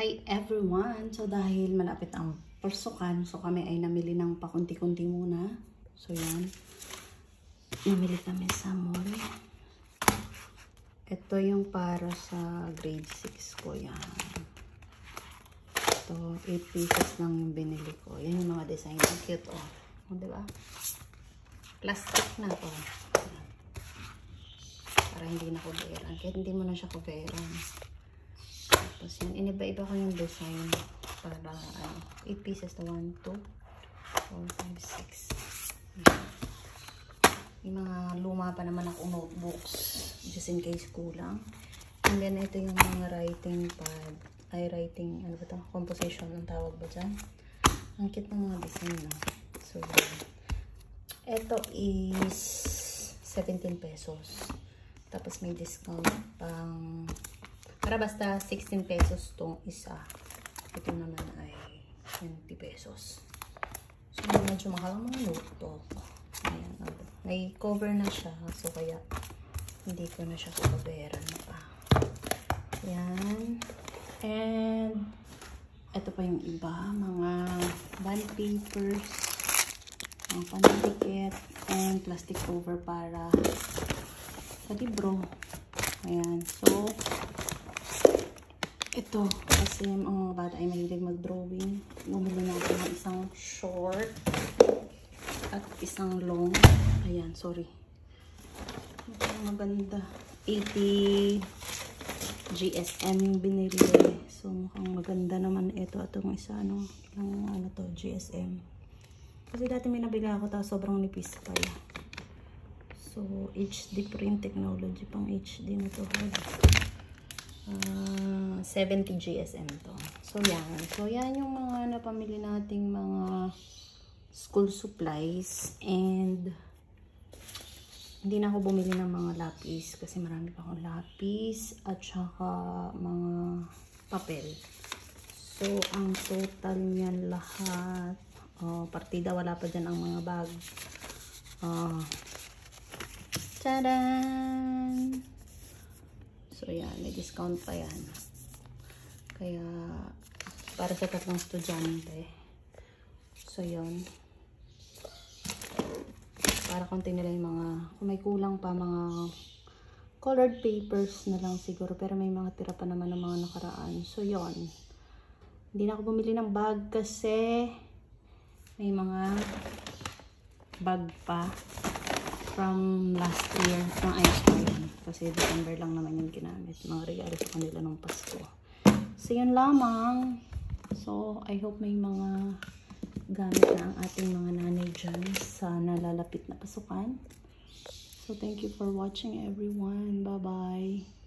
Hi everyone! So dahil malapit ang pasukan, so kami ay namili ng pakunti-kunti muna. So yan. Namili kami sa mall. Ito yung para sa grade 6 ko yan. Ito, 8 pieces lang yung binili ko. Yan yung mga design. Ang cute oh. O, diba? Plastic na to. Para hindi na kuberan. Kahit hindi mo na siya kuberan. Tapos yan, iniba-iba ko yung design para 8 pieces to 1, 2, 4, 5, 6. Yung mga luma pa naman ako notebooks just in case kulang. And then ito yung mga writing pad. Ay, writing, ano ba ito? Composition ang tawag ba dyan? Ang cute ng mga design, no? So, ito is 17 pesos. Tapos may discount pang para basta 16 pesos tong isa. Ito naman ay 20 pesos. So, medyo mahal ang mga notebook. Ayan. May cover na siya. So, kaya hindi ko na siya kukuberan pa. Ayan. And, ito pa yung iba. Mga bond papers. Mga pandikit. And plastic cover para sa libro. Ayan. So, ito, kasi ang mga bata ay mahilig mag-drawing. Bumili na ako ng isang short at isang long. Ayan, sorry. Maganda. 80 GSM yung binili. So, mukhang maganda naman ito. Itong isa, ano to, GSM. Kasi dati may nabili ako, tapos sobrang nipis pala. So, HD print technology, pang HD na to. 70 GSM to. So, yan. So, yan yung mga napamili nating mga school supplies. And, hindi na ako bumili ng mga lapis kasi marami pa akong lapis at saka mga papel. So, ang total niyan lahat, partida, wala pa dyan ang mga bag. Tadaan! So, yan. May discount pa yan. Kaya, para sa tatlong estudyante. So, yun. Para konti nila yung mga, kung may kulang pa, mga colored papers na lang siguro. Pero may mga tira pa naman ng mga nakaraan. So, yun. Hindi na ako bumili ng bag kasi may mga bag pa from last year. From ice cream. Kasi December lang naman yung ginamit. Mga regalo sa kanila nung Pasko. So, yun lamang. So, I hope may mga gamit na ang ating mga nanay dyan sa nalalapit na pasukan. So, thank you for watching everyone. Bye-bye.